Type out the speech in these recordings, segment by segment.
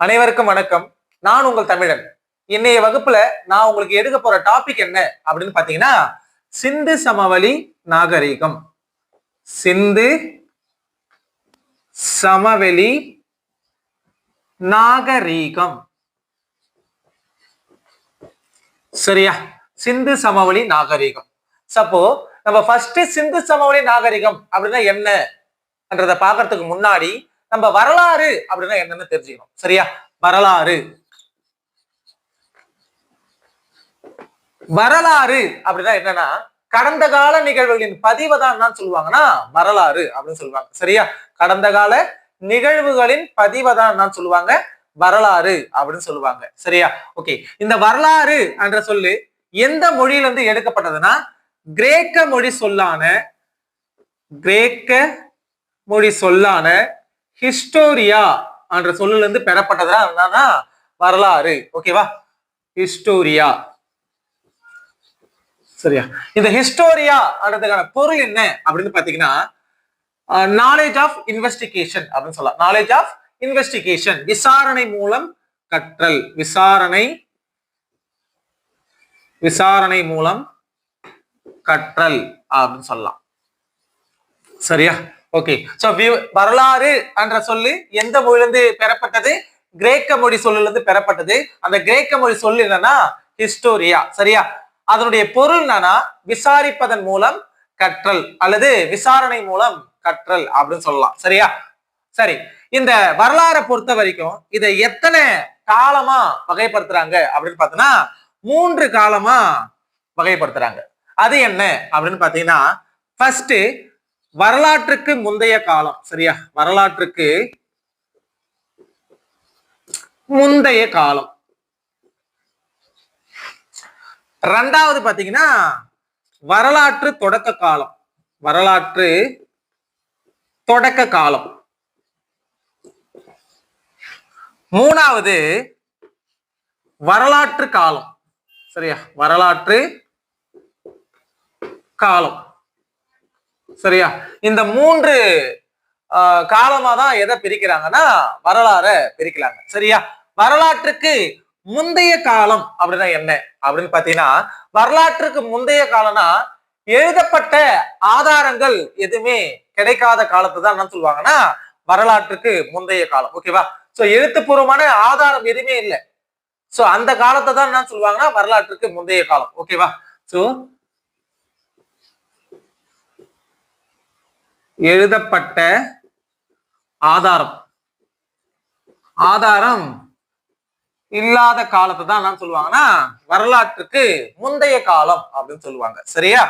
அனைவருக்கும் வணக்கம். நான் உங்கள் தமிழன். இன்னைய வகுப்புல நான் உங்களுக்கு எடுக்க போற டாபிக் என்ன அப்படின்னு பாத்தீங்கன்னா, சிந்து சமவெளி நாகரிகம். சிந்து சமவெளி நாகரிகம். சரியா? சிந்து சமவெளி நாகரிகம். சப்போ நம்ம ஃபர்ஸ்ட் சிந்து சமவெளி நாகரிகம் அப்படின்னா என்னன்றத பாக்குறதுக்கு முன்னாடி நம்ம வரலாறு அப்படின்னா என்னன்னு தெரிஞ்சுக்கணும். சரியா? வரலாறு வரலாறு அப்படின்னா என்னன்னா, கடந்த கால நிகழ்வுகளின் பதிவை தான் சொல்லுவாங்கன்னா வரலாறு அப்படின்னு சொல்லுவாங்க. சரியா? கடந்த கால நிகழ்வுகளின் பதிவை தான் சொல்லுவாங்க வரலாறு அப்படின்னு சொல்லுவாங்க. சரியா? ஓகே. இந்த வரலாறு என்ற சொல்லு எந்த மொழியிலிருந்து எடுக்கப்பட்டதுன்னா, கிரேக்க மொழி சொல்லான ஹிஸ்டோரியா என்ற சொல்லுல இருந்து பெறப்பட்டதா என்னன்னா வரலாறு. ஓகேவா? ஹிஸ்டோரியா. சரியா? இந்த ஹிஸ்டோரியா அப்படின்றதுக்கான பொருள் என்ன அப்படின்னு பாத்தீங்கன்னா, நாலேஜ் ஆஃப் இன்வெஸ்டிகேஷன் அப்படின்னு சொல்லலாம். நாலேஜ் ஆஃப் இன்வெஸ்டிகேஷன், விசாரணை மூலம் கற்றல். விசாரணை மூலம் கற்றல் அப்படின்னு சொல்லலாம். சரியா? ஓகே. சோ வரலாறு என்ற சொல்லு எந்த மொழியிலிருந்து பெறப்பட்டது? கிரேக்க மொழி சொல்லுல இருந்து பெறப்பட்டது. அந்த கிரேக்க மொழி சொல்லு என்னன்னா ஹிஸ்டோரியா. சரியா? அதனுடைய பொருள் என்னன்னா விசாரிப்பதன் மூலம் கற்றல் அல்லது விசாரணை மூலம் கற்றல் அப்படின்னு சொல்லலாம். சரியா? சரி, இந்த வரலாறை பொறுத்த வரைக்கும் இதை எத்தனை காலமா வகைப்படுத்துறாங்க அப்படின்னு பாத்தீங்கன்னா 3 காலமா வகைப்படுத்துறாங்க. அது என்ன அப்படின்னு பாத்தீங்கன்னா, ஃபர்ஸ்ட் வரலாற்றுக்கு முந்தைய காலம். சரியா? வரலாற்றுக்கு முந்தைய காலம். ரெண்டாவது பாத்தீங்கன்னா வரலாற்று தொடக்க காலம். வரலாற்று தொடக்க காலம். மூணாவது வரலாற்று காலம். சரியா? வரலாற்று காலம். சரியா? இந்த 3 காலமா தான் எதை பிரிக்கிறாங்கன்னா வரலாறை பிரிக்கிறாங்க. சரியா? வரலாற்றுக்கு முந்தைய காலம் அப்படின்னா என்ன அப்படின்னு பாத்தீங்கன்னா, வரலாற்றுக்கு முந்தைய காலம்னா எழுதப்பட்ட ஆதாரங்கள் எதுவுமே கிடைக்காத காலத்தை தான் என்ன சொல்லுவாங்கன்னா வரலாற்றுக்கு முந்தைய காலம். ஓகேவா? சோ எழுத்துப்பூர்வமான ஆதாரம் எதுவுமே இல்லை. சோ அந்த காலத்தை தான் என்ன சொல்லுவாங்கன்னா வரலாற்றுக்கு முந்தைய காலம். ஓகேவா? சோ எழுதப்பட்ட ஆதாரம் இல்லாத காலத்தை தான் என்ன சொல்லுவாங்கன்னா வரலாற்றுக்கு முந்தைய காலம் அப்படின்னு சொல்லுவாங்க. சரியா?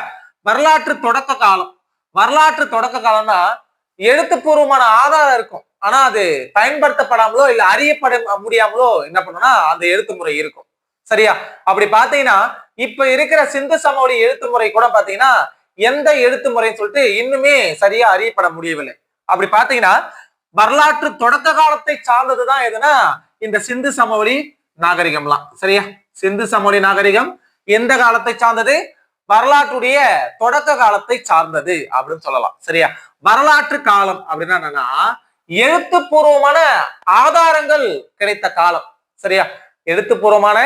வரலாற்று தொடக்க காலம். வரலாற்று தொடக்க காலம்னா எழுத்துப்பூர்வமான ஆதாரம் இருக்கும், ஆனா அது பயன்படுத்தப்படாமலோ இல்ல அறியப்பட முடியாமலோ என்ன பண்ணும்னா அந்த எழுத்து முறை இருக்கும். சரியா? அப்படி பாத்தீங்கன்னா இப்ப இருக்கிற சிந்து சமவெளி எழுத்து முறை கூட பாத்தீங்கன்னா எந்த எழுத்து முறைன்னு சொல்லிட்டு இன்னுமே சரியா அறியப்பட முடியவில்லை. அப்படி பாத்தீங்கன்னா வரலாற்று தொடக்க காலத்தை சார்ந்ததுதான் எதுனா இந்த சிந்து சமவெளி நாகரிகம்லாம். சரியா? சிந்து சமவெளி நாகரிகம் எந்த காலத்தை சார்ந்தது? வரலாற்றுடைய தொடக்க காலத்தை சார்ந்தது அப்படின்னு சொல்லலாம். சரியா? வரலாற்று காலம் அப்படின்னா என்னன்னா எழுத்துப்பூர்வமான ஆதாரங்கள் கிடைத்த காலம். சரியா? எழுத்துப்பூர்வமான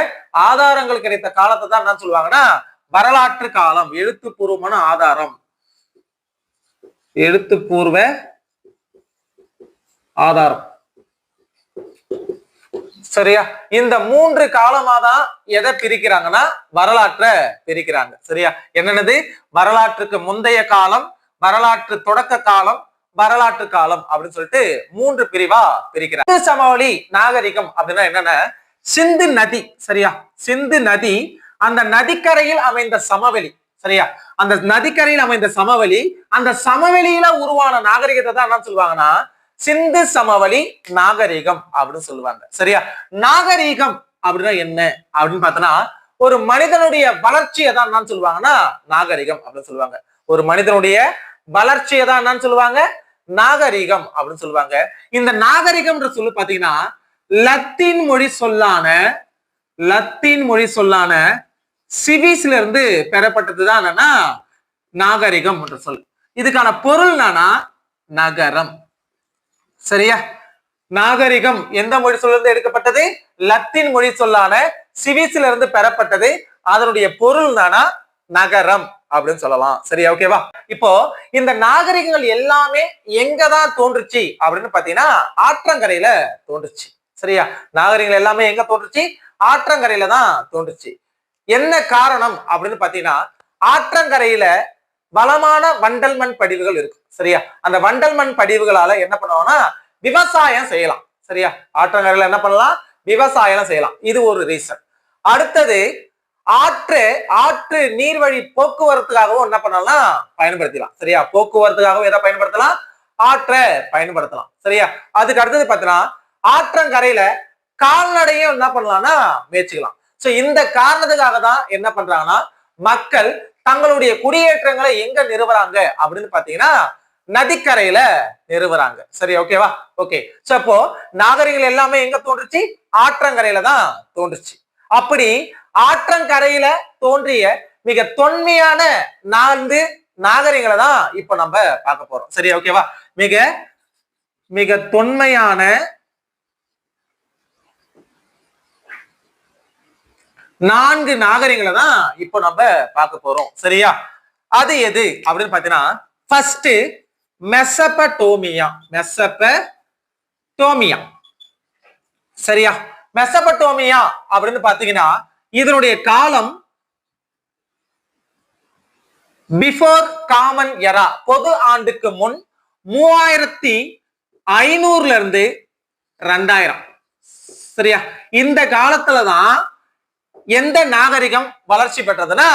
ஆதாரங்கள் கிடைத்த காலத்தை தான் என்ன சொல்லுவாங்கன்னா வரலாற்று காலம். எழுத்துப்பூர்வமான ஆதாரம், எழுத்துப்பூர்வ ஆதாரம். சரியா? இந்த 3 காலமா தான் எதை பிரிக்கிறாங்கன்னா வரலாற்றை பிரிக்கிறாங்க. சரியா? என்னென்னது? வரலாற்றுக்கு முந்தைய காலம், வரலாற்று தொடக்க காலம், வரலாற்று காலம் அப்படின்னு சொல்லிட்டு 3 பிரிவா பிரிக்கிறாங்க. சிந்து சமவெளி நாகரிகம் அப்படின்னா என்னன்னா சிந்து நதி. சரியா? சிந்து நதி, அந்த நதிக்கரையில் அமைந்த சமவெளி. சரியா? அந்த நதிக்கரையில் அமைந்த சமவெளி, அந்த சமவெளியில உருவான நாகரிகத்தை தான் என்ன சொல்லுவாங்கன்னா சிந்து சமவெளி நாகரிகம் அப்படின்னு சொல்லுவாங்க. சரியா? நாகரிகம் அப்படின்னா என்ன அப்படின்னு பார்த்தோன்னா ஒரு மனிதனுடைய வளர்ச்சியை தான் என்னன்னு சொல்லுவாங்கன்னா நாகரிகம் அப்படின்னு சொல்லுவாங்க. ஒரு மனிதனுடைய வளர்ச்சியை தான் என்னன்னு சொல்லுவாங்க நாகரிகம் அப்படின்னு சொல்லுவாங்க. இந்த நாகரிகம்ன்ற சொல்லு பாத்தீங்கன்னா லத்தீன் மொழி சொல்லான சிவிஸ்ல இருந்து பெறப்பட்டதுதான் என்னன்னா நாகரிகம் என்ற சொல். இதுக்கான பொருள் என்னன்னா நகரம். சரியா? நாகரிகம் எந்த மொழி சொல்லிருந்து எடுக்கப்பட்டது? லத்தீன் மொழி சொல்லான சிவிஸ்ல இருந்து பெறப்பட்டது. அதனுடைய பொருள் தானா நகரம் அப்படின்னு சொல்லலாம். சரியா? ஓகேவா? இப்போ இந்த நாகரிகங்கள் எல்லாமே எங்கதான் தோன்றுச்சு அப்படின்னு பாத்தீங்கன்னா ஆற்றங்கரையில தோன்றுச்சு. சரியா? நாகரிகங்கள் எல்லாமே எங்க தோன்றுச்சு? ஆற்றங்கரையில தான் தோன்றுச்சு. என்ன காரணம் அப்படின்னு பாத்தீங்கன்னா ஆற்றங்கரையில வளமான வண்டல் மண் படிவுகள் இருக்கு. சரியா? அந்த வண்டல் மண் படிவுகளால என்ன பண்ணுவோம்னா விவசாயம் செய்யலாம். சரியா? ஆற்றங்கரையில என்ன பண்ணலாம்? விவசாயம் செய்யலாம். இது ஒரு ரீசன். அடுத்தது ஆற்று நீர்வழி போக்குவரத்துக்காகவும் என்ன பண்ணலாம்? பயன்படுத்தலாம். சரியா? போக்குவரத்துக்காகவும் எதை பயன்படுத்தலாம்? ஆற்றை பயன்படுத்தலாம். சரியா? அதுக்கு அடுத்தது பாத்தீங்கன்னா ஆற்றங்கரையில கால்நடையும் என்ன பண்ணலாம்னா மேய்ச்சிக்கலாம். சோ இந்த காரணத்துக்காக தான் என்ன பண்றாங்கன்னா மக்கள் தங்களுடைய குடியேற்றங்களை எங்க நிறுவறாங்க அப்படின்னு பாத்தீங்கன்னா நதிக்கரையில நிறுவறாங்க. சரி? ஓகேவா? ஓகே. சோ அப்போ நாகரிகங்கள் எல்லாமே எங்க தோன்றுச்சு? ஆற்றங்கரையில தான் தோன்றுச்சு. அப்படி ஆற்றங்கரையில தோன்றிய மிக தொன்மையான 4 நாகரிகங்களை தான் இப்ப நம்ம பார்க்க போறோம். சரி? ஓகேவா? மிக மிக தொன்மையான 4 நாகரிகங்களை தான் இப்போ நம்ம பார்க்க போறோம். சரியா? அது எது அப்படின்னு பாத்தீங்கன்னா ஃபர்ஸ்ட் மெசபடோமியா. சரியா? மெசபடோமியா அப்படின்னு பாத்தீங்கன்னா இதனுடைய காலம் பிஃபோர் காமன் எரா, பொது ஆண்டுக்கு முன் 3500 இருந்து 2000. சரியா? இந்த காலத்துலதான் எந்த நாகரிகம் வளர்ச்சி பெற்றதுன்னா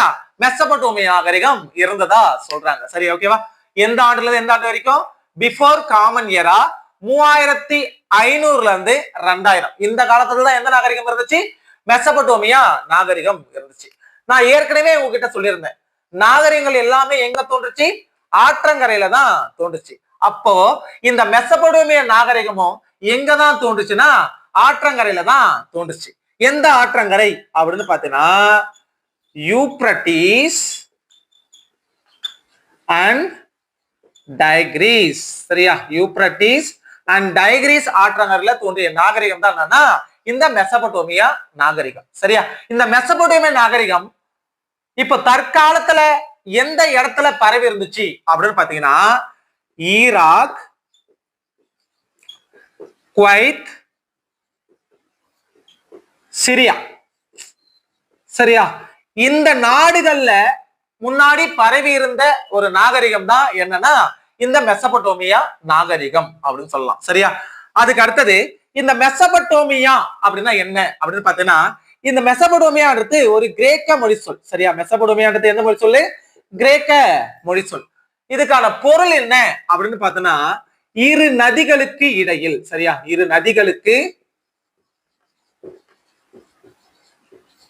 மெசபடோமியா நாகரிகம் இருந்ததா சொல்றாங்க. சரி? ஓகேவா? எந்த ஆண்டுல இருந்து எந்த ஆண்டு வரைக்கும்? பிஃபோர் காமன் எரா 3500 இருந்து 2000. இந்த காலத்துல தான் எந்த நாகரிகம் இருந்துச்சு? மெசபடோமியா நாகரிகம் இருந்துச்சு. நான் ஏற்கனவே உங்ககிட்ட சொல்லியிருந்தேன் நாகரிகங்கள் எல்லாமே எங்க தோன்றுச்சு? ஆற்றங்கரையில தான் தோன்றுச்சு. அப்போ இந்த மெசபடோமியா நாகரிகமும் எங்கதான் தோன்றுச்சுன்னா ஆற்றங்கரையில தான் தோன்றுச்சு. எந்த ஆற்றங்கரை அப்படின்னு பாத்தீங்கன்னா யூப்ரட்டிஸ் அண்ட் டைக்ரீஸ். சரியா? யூப்ரட்டிஸ் அண்ட் டைக்ரீஸ் ஆற்றங்கரையில தோன்றிய நாகரிகம் தான் என்னன்னா இந்த மெசபடோமியா நாகரிகம். சரியா? இந்த மெசபடோமியா நாகரிகம் இப்ப தற்காலத்துல எந்த இடத்துல பரவி இருந்துச்சு அப்படின்னு பாத்தீங்கன்னா ஈராக், குவைத், சிரியா. சரியா? இந்த நாடுகள்ல முன்னாடி பரவி இருந்த ஒரு நாகரிகம் தான் என்னன்னா இந்த மெசபடோமியா நாகரிகம் அப்படின்னு சொல்லலாம். சரியா? அதுக்கு அடுத்தது இந்த மெசபடோமியா அப்படின்னா என்ன அப்படின்னு பாத்தீங்கன்னா இந்த மெசபடோமியான்றது ஒரு கிரேக்க மொழி சொல். சரியா? மெசபடோமியான்றது எந்த மொழி சொல்லு? கிரேக்க மொழி சொல். இதுக்கான பொருள் என்ன அப்படின்னு பார்த்தோம்னா இரு நதிகளுக்கு இடையில். சரியா? இரு நதிகளுக்கு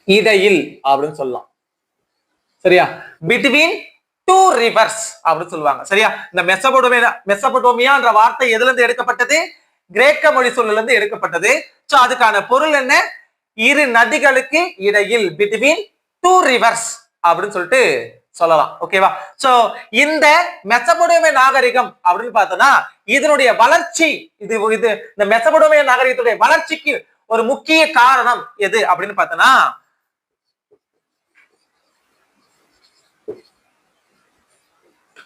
இடையில் அப்படின்னு சொல்லலாம். சரியா? பிட்வீன் டூ ரிவர்ஸ் அப்படின்னு சொல்லுவாங்க. சரியா? இந்த மெசபடோமியான்ற வார்த்தை எதுல இருந்து எடுக்கப்பட்டது? கிரேக்க மொழி சொல்லில இருந்து எடுக்கப்பட்டது. சோ அதுக்கான பொருள் என்ன? இரு நதிகளுக்கு இடையில், பிட்வீன் டூ ரிவர்ஸ் அப்படின்னு சொல்லிட்டு சொல்லலாம். ஓகேவா? சோ இந்த மெசபடோமிய நாகரிகம் அப்படின்னு பார்த்தோம்னா இதனுடைய வளர்ச்சி இந்த மெசபடோமிய நாகரிகத்துடைய வளர்ச்சிக்கு ஒரு முக்கிய காரணம் எது அப்படின்னு பார்த்தோம்னா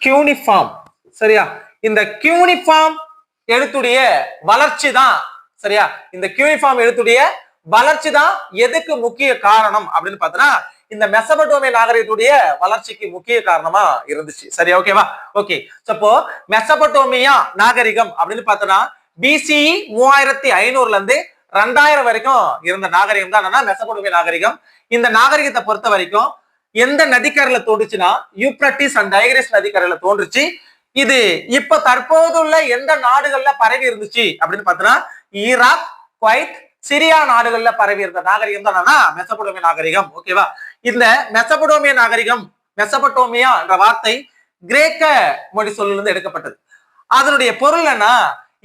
கியூனிஃபார்ம். சரியா? இந்த கியூனிஃபார்ம் எழுத்துடைய வளர்ச்சி தான். சரியா? இந்த கியூனிஃபார்ம் எழுத்துடைய வளர்ச்சி தான் எதுக்கு முக்கிய காரணம் அப்படின்னு பார்த்தோம்னா இந்த மெசபடோமிய நாகரிகத்துடைய வளர்ச்சிக்கு முக்கிய காரணமா இருந்துச்சு. சரியா? ஓகேவா? ஓகே. அப்போ மெசபடோமியா நாகரிகம் அப்படின்னு பார்த்தோம்னா பிசிஇ 3500 இருந்து 2000 வரைக்கும் இருந்த நாகரிகம் தான் மெசபடோமிய நாகரிகம். இந்த நாகரிகத்தை பொறுத்த வரைக்கும் எந்த நதிக்கரையில தோன்றுச்சுன்னா யூப்ரட்டிஸ் அண்ட் டைக்ரீஸ் நதிக்கரையில தோன்றுச்சு. இது இப்ப தற்போதுள்ள எந்த நாடுகள்ல பரவி இருந்துச்சு அப்படின்னு பார்த்தோம்னா ஈராக், குவைத், சிரியா நாடுகள்ல பரவி இருந்த நாகரிகம் தான் மெசபடோமிய நாகரிகம். ஓகேவா? இந்த மெசபடோமிய நாகரிகம், மெசபடோமியா என்ற வார்த்தை கிரேக்க மொழி சொல்லிலிருந்து எடுக்கப்பட்டது. அதனுடைய பொருள் என்ன?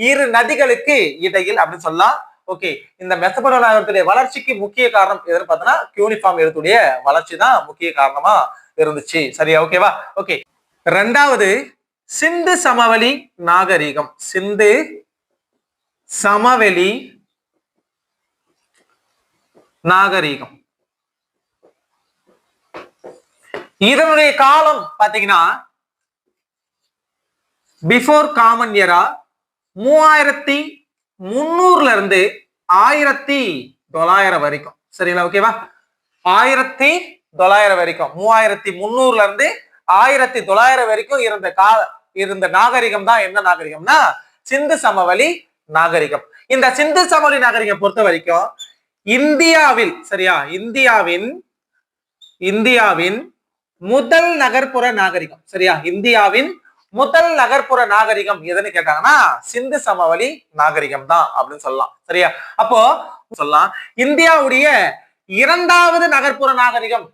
இரு நதிகளுக்கு இடையில் அப்படின்னு சொல்லலாம். ஓகே. இந்த மெசபடோமிய நாகரிகத்துடைய வளர்ச்சிக்கு முக்கிய காரணம் எதுன்னு பார்த்தோம்னா கியூனிஃபார்ம் எழுத்துடைய வளர்ச்சி தான் முக்கிய காரணமா இருந்துச்சு. சரியா? ஓகேவா? ஓகே. ரெண்டாவது சிந்து சமவெளி நாகரிகம். சிந்து சமவெளி நாகரிகம். இதனுடைய காலம் பாத்தீங்கன்னா பிஃபோர் காமன் எரா 3300 இருந்து 1900 வரைக்கும். சரிங்களா? ஓகேவா? 1900 வரைக்கும், 3300 இருந்து 1900 வரைக்கும் இருந்த நாகரிகம் தான் என்ன நாகரிகம்னா சிந்து சமவெளி நாகரிகம். இந்த சிந்து சமவெளி நாகரிகம் பொறுத்த வரைக்கும் இந்தியாவில், சரியா, இந்தியாவின் முதல் நகர்ப்புற நாகரிகம். சரியா? இந்தியாவின் முதல் நகர்ப்புற நாகரிகம் எதுன்னு கேட்டாங்கன்னா சிந்து சமவெளி நாகரிகம் தான் அப்படின்னு சொல்லலாம். சரியா? அப்போ சொல்லலாம் இந்தியாவுடைய இரண்டாவது நகர்ப்புற நாகரிகம்,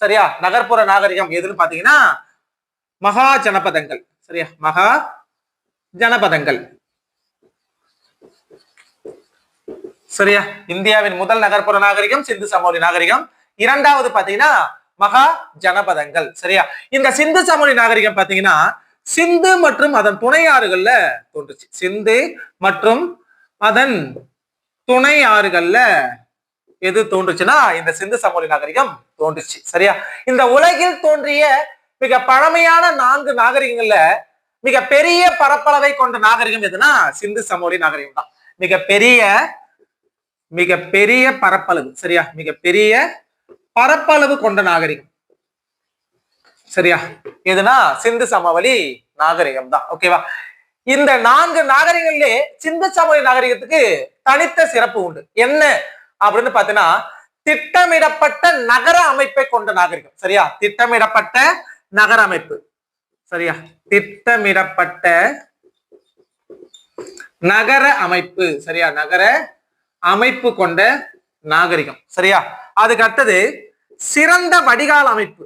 சரியா, நகர்ப்புற நாகரிகம் எதுன்னு பாத்தீங்கன்னா மகா ஜனபதங்கள். சரியா? மகா ஜனபதங்கள். சரியா? இந்தியாவின் முதல் நகர்ப்புற நாகரிகம் சிந்து சமவெளி நாகரிகம், இரண்டாவது பாத்தீங்கன்னா மகா ஜனபதங்கள். சரியா? இந்த சிந்து சமவெளி நாகரிகம் பாத்தீங்கன்னா சிந்து மற்றும் அதன் துணை ஆறுகள்ல தோன்றுச்சு. சிந்து மற்றும் அதன் துணை ஆறுகள்ல எது தோன்றுச்சுன்னா இந்த சிந்து சமவெளி நாகரிகம் தோன்றுச்சு. சரியா? இந்த உலகில் தோன்றிய மிக பழமையான 4 நாகரிகங்கள்ல மிக பெரிய பரப்பளவை கொண்ட நாகரிகம் எதுனா சிந்து சமவெளி நாகரிகம் தான். மிகப்பெரிய பரப்பளவு. சரியா? மிகப்பெரிய பரப்பளவு கொண்ட நாகரிகம். சரியா? எதுனா சிந்து சமவெளி நாகரிகம் தான். ஓகேவா? இந்த 4 நாகரிகங்களிலே சிந்து சமவெளி நாகரிகத்துக்கு தனித்த சிறப்பு உண்டு. என்ன அப்படின்னு பாத்தீங்கன்னா திட்டமிடப்பட்ட நகர அமைப்பை கொண்ட நாகரிகம். சரியா? திட்டமிடப்பட்ட நகர அமைப்பு. சரியா? திட்டமிடப்பட்ட நகர அமைப்பு. சரியா? நகர அமைப்பு கொண்ட நாகரிகம். சரியா? அதுக்கு அடுத்தது சிறந்த வடிகால் அமைப்பு.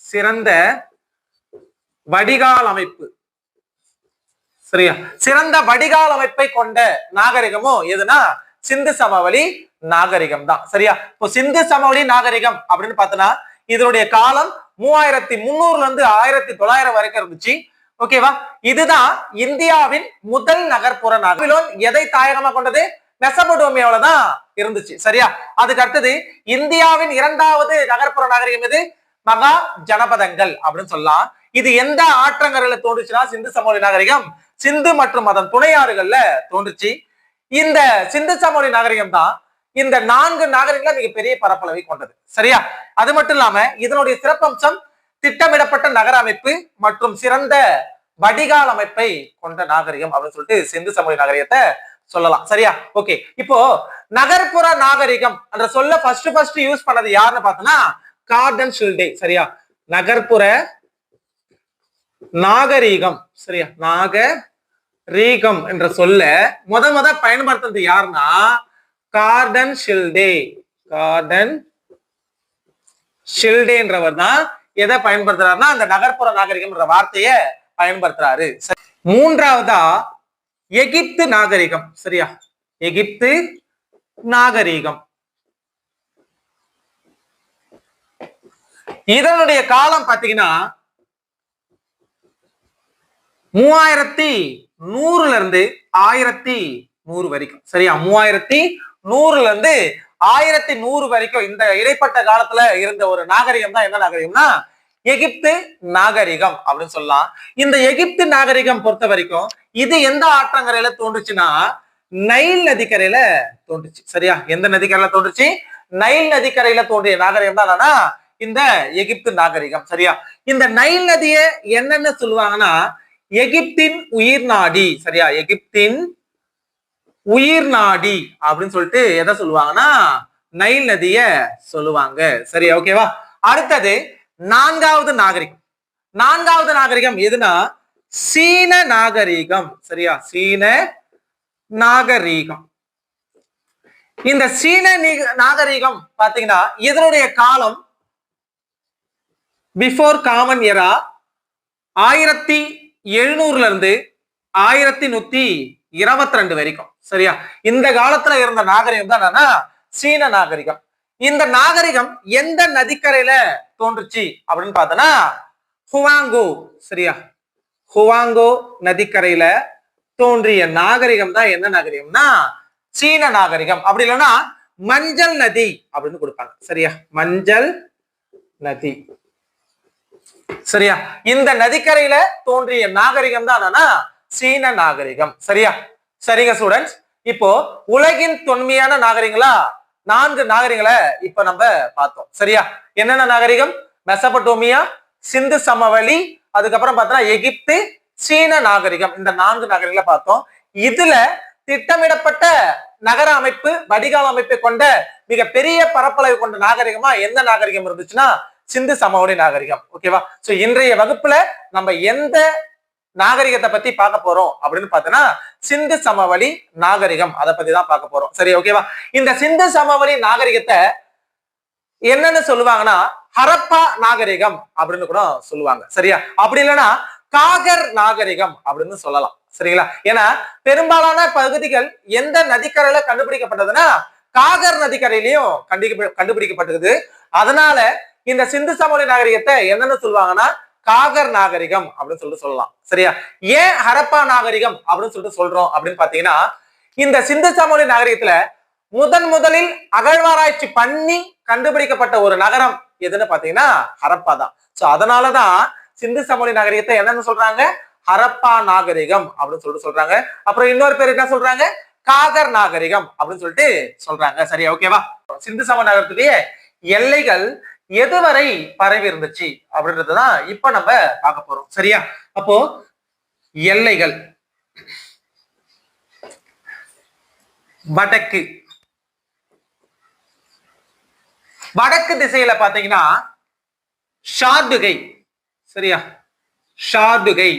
சிறந்த வடிகால் அமைப்பு. சரியா? சிறந்த வடிகால் அமைப்பை கொண்ட நாகரிகமும் எதுனா சிந்து சமவெளி நாகரிகம் தான். சரியா? இப்போ சிந்து சமவெளி நாகரிகம் அப்படின்னு பார்த்தோன்னா இதனுடைய காலம் 3300 இருந்து 1900 வரைக்கும் இருந்துச்சு. ஓகேவா? இதுதான் இந்தியாவின் முதல் நகர்ப்புற நாகரிகம். எதை தாயகமா கொண்டது? மெசபடோமியாவில தான் இருந்துச்சு. சரியா? அதுக்கு அடுத்தது இந்தியாவின் இரண்டாவது நகர்ப்புற நாகரிகம் எது? மகா ஜனபதங்கள் அப்படின்னு சொல்லலாம். இது எந்த ஆற்றங்கரையில தோன்றுச்சுன்னா சிந்து சமவெளி நாகரிகம் சிந்து மற்றும் அதன் துணை ஆறுகள்ல தோன்றுச்சு. இந்த சிந்து சமவெளி நாகரிகம் தான் இந்த 4 நாகரிகங்கள மிகப்பெரிய பரப்பளவை கொண்டது. சரியா? அது மட்டும் இல்லாம இதனுடைய சிறப்பம்சம் திட்டமிடப்பட்ட நகர அமைப்பு மற்றும் சிறந்த வடிகால் அமைப்பை கொண்ட நாகரிகம் அப்படின்னு சொல்லிட்டு சிந்து சமவெளி நாகரிகத்தை சொல்லலாம். சரியா? ஓகே. இப்போ நகர்ப்புற நாகரிகம் என்ற சொல்ல ஃபர்ஸ்ட் யூஸ் பண்ணது யாருன்னு பார்த்தோம்னா கார்டன் ஷில்டே. சரியா? நகர்ப்புற நாகரிகம். சரியா? நாகரீகம் என்ற சொல்ல முத பயன்படுத்துறது யாருன்னா கார்டன் ஷில்டே. கார்டன் ஷில்டேன்றவர் தான் எதை பயன்படுத்துறாருன்னா அந்த நகர்ப்புற நாகரிகம் என்ற வார்த்தையை பயன்படுத்துறாரு. மூன்றாவதா எகிப்து நாகரிகம். சரியா? எகிப்து நாகரிகம். இதனுடைய காலம் பாத்தீங்கன்னா 3100 இருந்து 1100 வரைக்கும். சரியா? 3100 இருந்து 1100 வரைக்கும் இந்த இடைப்பட்ட காலத்துல இருந்த ஒரு நாகரிகம் தான் என்ன நாகரிகம்னா எகிப்து நாகரிகம் அப்படின்னு சொல்லலாம். இந்த எகிப்து நாகரிகம் பொறுத்த வரைக்கும் இது எந்த ஆற்றங்கரையில தோன்றுச்சுன்னா நைல் நதிக்கரையில தோன்றுச்சு. சரியா? எந்த நதிக்கரையில தோன்றுச்சு? நைல் நதிக்கரையில தோன்றிய நாகரிகம் தான் இந்த எகிப்து நாகரிகம். சரியா? இந்த நைல் நதியை என்னன்னு சொல்லுவாங்கன்னா எகிப்தின் உயிர் நாடி. சரியா? எகிப்தின் உயிர் நாடி அப்படின்னு சொல்லிட்டு எதை சொல்லுவாங்கன்னா நைல் நதிய சொல்லுவாங்க. சரியா? ஓகேவா? அடுத்தது நான்காவது நாகரிகம் எதுனா சீன நாகரிகம். சரியா? சீன நாகரிகம். இந்த சீன நாகரிகம் பாத்தீங்கன்னா இதனுடைய காலம் பிஃபோர் காமன் எரா 1700 இருந்து 1122 வரைக்கும். சரியா? இந்த காலத்துல இருந்த நாகரிகம் தான் சீன நாகரிகம். இந்த நாகரிகம் எந்த நதிக்கரையில தோன்றுச்சு அப்படின்னு பார்த்தோன்னா ஹுவாங்கோ. சரியா? ஹுவாங்கோ நதிக்கரையில தோன்றிய நாகரிகம் தான் என்ன நாகரிகம்னா சீன நாகரிகம். அப்படி இல்லைன்னா மஞ்சள் நதி அப்படின்னு கொடுப்பாங்க. சரியா, மஞ்சள் நதி. சரியா, இந்த நதிக்கரையில தோன்றிய நாகரிகம் தான் என்னன்னா சீன நாகரிகம். சரியா, சரிங்க ஸ்டூடெண்ட்ஸ். இப்போ உலகின் தொன்மையான நாகரிகங்களா 4 நாகரிகங்களை இப்ப நம்ம பார்த்தோம். சரியா, என்னென்ன நாகரிகம்? மெசபடோமியா, சிந்து சமவெளி, அதுக்கப்புறம் பார்த்தா எகிப்து, சீன நாகரிகம். இந்த 4 நாகரிகங்களை பார்த்தோம். இதுல திட்டமிடப்பட்ட நகர அமைப்பு, வடிகால் அமைப்பை கொண்ட மிக பெரிய பரப்பளவு கொண்ட நாகரிகமா எந்த நாகரிகம் இருந்துச்சுன்னா சிந்து சமவெளி நாகரிகம். ஓகேவா? சோ இன்றைய வகுப்புல நம்ம எந்த நாகரிகத்தை பத்தி பார்க்க போறோம் அப்படின்னு பார்த்தோம்னா சிந்து சமவெளி நாகரிகம், அதை பத்தி தான் பார்க்க போறோம். சரி, ஓகேவா? இந்த சிந்து சமவெளி நாகரிகத்தை என்னன்னு சொல்லுவாங்கன்னா ஹரப்பா நாகரிகம் அப்படின்னு கூட சொல்லுவாங்க. சரியா, அப்படி இல்லைன்னா காகர் நாகரிகம் அப்படின்னு சொல்லலாம். சரிங்களா, ஏன்னா பெரும்பாலான பகுதிகள் எந்த நதிக்கரையில கண்டுபிடிக்கப்பட்டதுன்னா காகர் நதிக்கரையிலையும் கண்டுபிடிக்கப்பட்டது. அதனால இந்த சிந்து சமவெளி நாகரிகத்தை என்னன்னு சொல்லுவாங்கன்னா காகர் நாகரிகம் அப்படின்னு சொல்லிட்டு சொல்லலாம். சரியா, ஏன் ஹரப்பா நாகரிகம் அப்படின்னு சொல்லிட்டு சொல்றோம் அப்படின்னு பாத்தீங்கன்னா இந்த சிந்து சமவெளி நாகரிகத்துல முதலில் அகழ்வாராய்ச்சி பண்ணி கண்டுபிடிக்கப்பட்ட ஒரு நகரம் எதுன்னு பாத்தீங்கன்னா ஹரப்பா தான். சோ அதனாலதான் சிந்து சமவெளி நாகரிகத்தை என்னன்னு சொல்றாங்க ஹரப்பா நாகரிகம் அப்படின்னு சொல்லிட்டு சொல்றாங்க. அப்புறம் இன்னொரு பேர் என்ன சொல்றாங்க காகர் நாகரிகம் அப்படின்னு சொல்லிட்டு சொல்றாங்க. சரியா, ஓகேவா? சிந்து சமவெளி நாகரிகத்துடைய எல்லைகள் எதுவரை பரவி இருந்துச்சு அப்படின்றதுதான் இப்ப நம்ம பார்க்க போறோம். சரியா, அப்போ எல்லைகள் வடக்கு திசையில பாத்தீங்கன்னா ஷார்துகை. சரியா, ஷார்துகை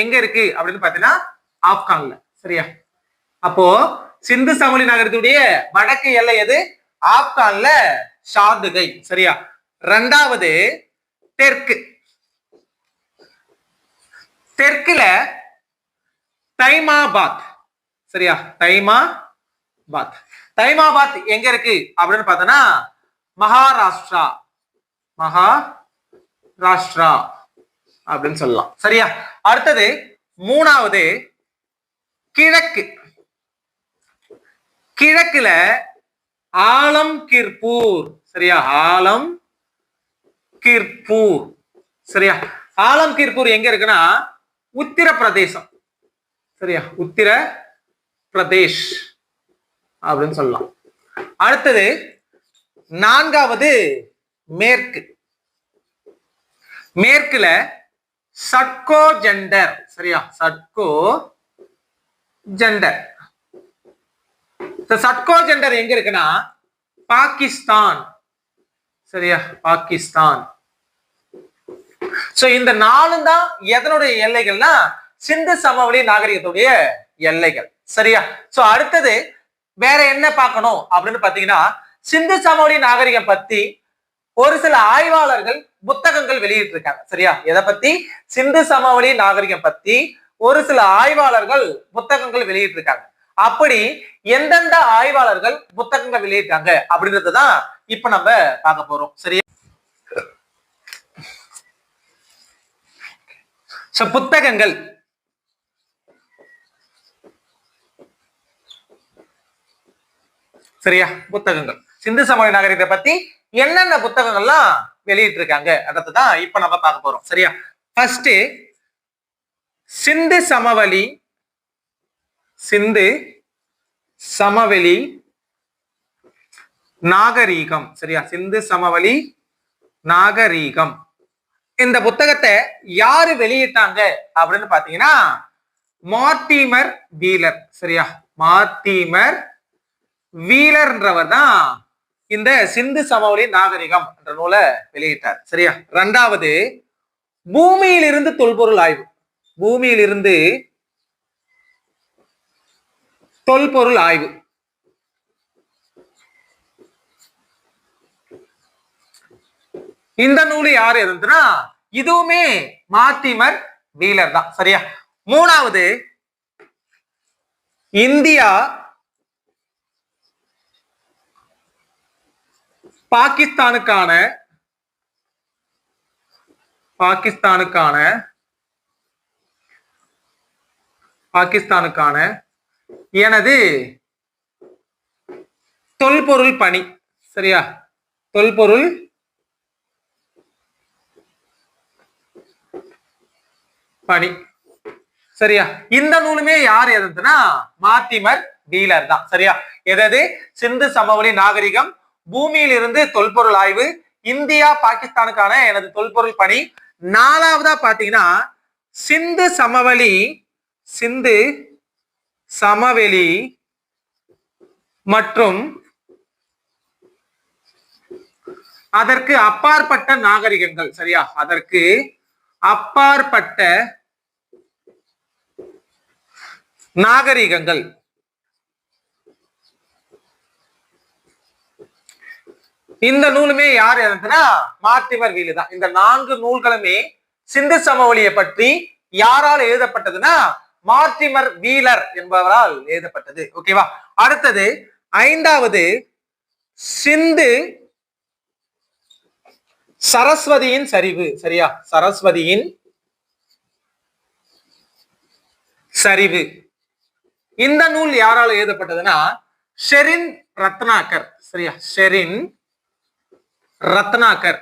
எங்க இருக்கு அப்படின்னு பாத்தீங்கன்னா ஆப்கான்ல. சரியா, அப்போ சிந்து சமவெளி நகரத்துடைய வடக்கு எல்லை எது? ஆப்கான்ல ஷார்துகை. சரியா, 2வது தெற்குல தைமாபாத். சரியா, தைமாபாத் எங்க இருக்கு அப்படின்னு பார்த்தோம்னா மகாராஷ்டிரா அப்படின்னு சொல்லலாம். சரியா, அடுத்தது 3வது கிழக்குல ஆலம்கீர்பூர். சரியா, சரியா, ஆலம்கீர்பூர் எங்க இருக்குன்னா உத்தரப்பிரதேசம். சரியா, உத்தரப்பிரதேஷ் அப்படின்னு சொல்லலாம். அடுத்தது 4வது மேற்குல சட்கோ ஜெண்டர். சரியா, சட்கோ ஜெண்டர் எங்க இருக்குன்னா பாகிஸ்தான். சரியா, பாகிஸ்தான். சோ இந்த 4 தான் எதனுடைய எல்லைகள்னா சிந்து சமவெளி நாகரிகத்துடைய எல்லைகள். சரியா, சோ அடுத்தது வேற என்ன பார்க்கணும் அப்படின்னு பாத்தீங்கன்னா சிந்து சமவெளி நாகரிகம் பத்தி ஒரு சில ஆய்வாளர்கள் புத்தகங்கள் வெளியிட்டு இருக்காங்க. சரியா, எதை பத்தி? சிந்து சமவெளி நாகரிகம் பத்தி ஒரு சில ஆய்வாளர்கள் புத்தகங்கள் வெளியிட்டு இருக்காங்க. அப்படி எந்தெந்த ஆய்வாளர்கள் புத்தகங்கள் வெளியிட்டாங்க அப்படின்றதுதான் இப்ப நம்ம பார்க்க போறோம். சரியா, புத்தகங்கள் சரியா, புத்தகங்கள் சிந்து சமவெளி நாகரிகத்தை பத்தி என்னென்ன புத்தகங்கள்லாம் வெளியிட்டு இருக்காங்க அதான் இப்ப நம்ம பார்க்க போறோம். சரியா, ஃபர்ஸ்ட் சிந்து சமவெளி நாகரீகம். சரியா, சிந்து சமவெளி நாகரீகம் இந்த புத்தகத்தை யாரு வெளியிட்டாங்க அப்படின்னு பாத்தீங்கன்னா மார்டிமர் வீலர். சரியா, மார்டிமர் வீலர்ன்றவர் தான் இந்த சிந்து சமவெளி நாகரிகம் என்ற நூலை வெளியிட்டார். சரியா, 2வது பூமியிலிருந்து தொல்பொருள் ஆய்வு. பூமியிலிருந்து தொல்பொருள் ஆய்வு இந்த நூல் யாரு இருந்துன்னா இதுவுமே மார்டிமர் வீலர் தான். சரியா, 3வது இந்தியா பாகிஸ்தானுக்கான பாகிஸ்தானுக்கான எனது தொல்பொருள் பணி. சரியா, தொல்பொருள் பணி. சரியா, இந்த நூலுமே யார் எழுதுனா மார்டிமர் வீலர் தான். சரியா, எதாவது சிந்து சமவெளி நாகரிகம், பூமியில் இருந்து தொல்பொருள் ஆய்வு, இந்தியா பாகிஸ்தானுக்கான எனது தொல்பொருள் பணி. நாலாவதா பாத்தீங்கன்னா சிந்து சமவெளி மற்றும் அதற்கு அப்பாற்பட்ட நாகரிகங்கள். சரியா, அதற்கு அப்பாற்பட்ட நாகரிகங்கள். இந்த நூலுமே யார் எழுதுனா மார்டிமர் வீலர் தான். இந்த 4 நூல்களுமே சிந்து சமவெளியை பற்றி யாரால் எழுதப்பட்டதுன்னா மார்டிமர் வீலர் என்பவரால் எழுதப்பட்டது. ஓகேவா, அடுத்தது 5வது சிந்து சரஸ்வதியின் சரிவு. சரியா, சரஸ்வதியின் சரிவு. இந்த நூல் யாரால் எழுதப்பட்டதுன்னா ஷெரின் ரத்னாகர். சரியா, ஷெரின் ரத்னாகர்.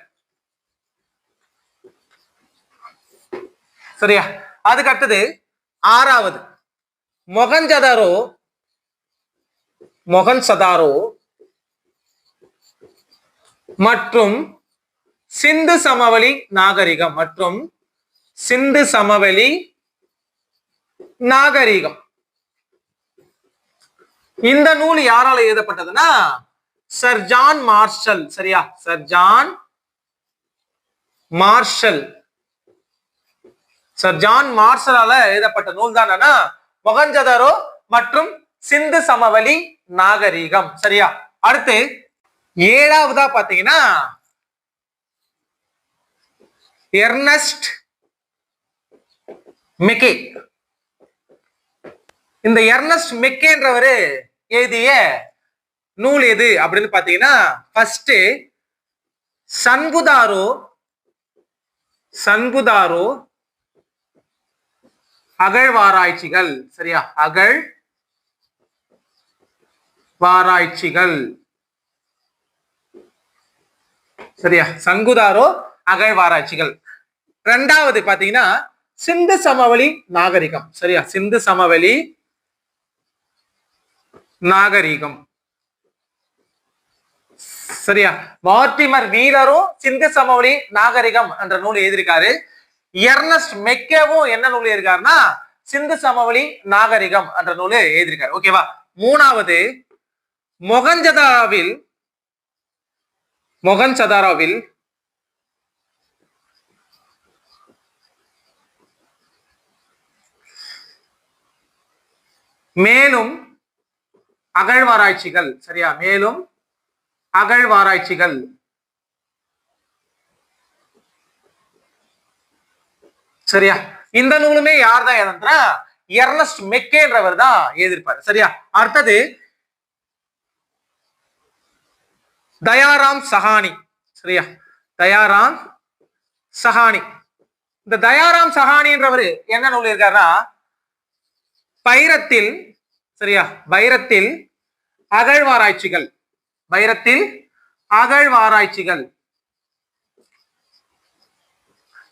சரியா, அதுக்கு அடுத்தது 6வது மொகஞ்சதாரோ மற்றும் சிந்து சமவெளி நாகரிகம் இந்த நூல் யாரால் எழுதப்பட்டதுன்னா சர் ஜான் மார்ஷல். சரியா, சர் ஜான் மார்ஷலால எழுதப்பட்ட நூல் தான் மொகஞ்சதாரோ மற்றும் சிந்து சமவெளி நாகரிகம். சரியா, அடுத்து 7வதா பாத்தீங்கன்னா எர்னஸ்ட் மெக்கே. இந்த எர்னஸ்ட் மெக்கேன்றவரு எழுதிய நூல் எது அப்படின்னு பாத்தீங்கன்னா ஃபர்ஸ்ட் சன்புதாரோ அகழ்வாராய்ச்சிகள். சரியா, அகழ்வாராய்ச்சிகள். சரியா, சங்குதாரோ அகழ்வாராய்ச்சிகள். 2வது பாத்தீங்கன்னா சிந்து சமவெளி நாகரிகம். சரியா, சிந்து சமவெளி நாகரிகம். சரியா, மார்டிமர் வீலரும் சிந்து சமவெளி நாகரிகம் என்ற நூல் எழுதியிருக்காரு. எர்னஸ்ட் மெக்கேவும் என்ன நூல் எழுதியிருக்காருன்னா சிந்து சமவெளி நாகரிகம் என்ற நூல் எழுதியிருக்காரு. ஓகேவா, 3வது மொகஞ்சதாரோவில் மேலும் அகழ்வாராய்ச்சிகள். சரியா, மேலும் அகழ்வாராய்ச்சிகள். சரியா, இந்த நூலுமே யார் தான் எழுதுனா எர்னஸ்ட் மெக்கேன்றவர் தான் எழுதியிருப்பாரு. சரியா, அடுத்தது தயாராம் சஹானி. சரியா, தயாராம் சஹானி. இந்த தயாராம் சஹானின்றவர் என்ன நூல் இருக்காருன்னா பைரத்தில். சரியா, பைரத்தில் அகழ்வாராய்ச்சிகள்.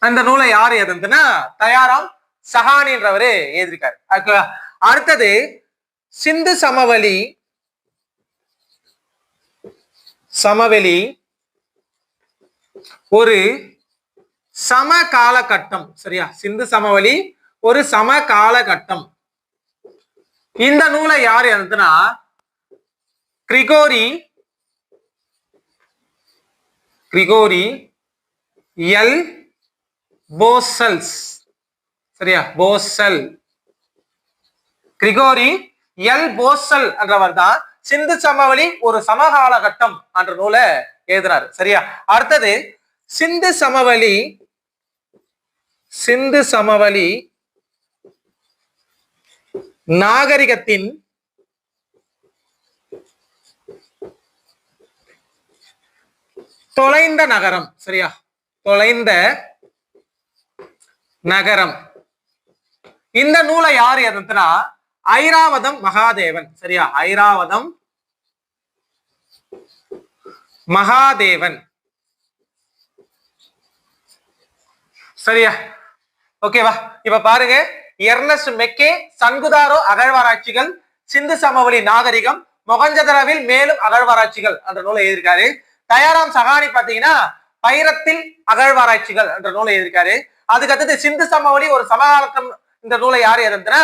அந்த நூலை யாரு எழுதுனா தயாராம் சஹானின்றவரு எழுதியிருக்காரு. அடுத்தது சிந்து சமவெளி ஒரு சம காலகட்டம். சரியா, சிந்து சமவெளி ஒரு சம காலகட்டம். இந்த நூலை யார் எழுதுனா கிரிகோரி எல் போசல்ஸ். சரியா, கிரிகோரி எல் போசல் என்றவர் தான் சிந்து சமவெளி ஒரு சமகாலகட்டம் என்ற நூலை எழுதினார். சரியா, அடுத்தது சிந்து சமவெளி நாகரிகத்தின் தொலைந்த நகரம். சரியா, தொலைந்த நகரம். இந்த நூலை யார் எழுதுனா ஐராவதம் மகாதேவன். சரியா, ஐராவதம் மகாதேவன். சரியா, ஓகேவா? இப்ப பாருங்க, எர்னஸ்ட் மெக்கே சங்குதாரோ அகழ்வாராய்ச்சிகள், சிந்து சமவெளி நாகரிகம், மொகஞ்சதரவில் மேலும் அகழ்வாராய்ச்சிகள் என்ற நூலை எழுதியிருக்காரு. தயாராம் சகானி பாத்தீங்கன்னா பைரத்தில் அகழ்வாராய்ச்சிகள் என்ற நூலை எழுதியிருக்காரு. அதுக்கு அடுத்தது சிந்து சமவெளி ஒரு சமகாலத்தம் இந்த நூலை யார் எழுதுனா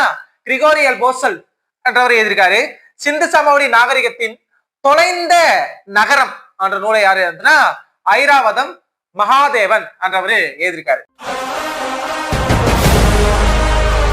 கிரிகோரியல் போசல் என்றவர் எழுதியிருக்காரு. சிந்து சமவெளி நாகரிகத்தின் தொலைந்த நகரம் என்ற நூலை யார் எழுதுனா ஐராவதம் மகாதேவன் என்றவர் எழுதியிருக்காரு.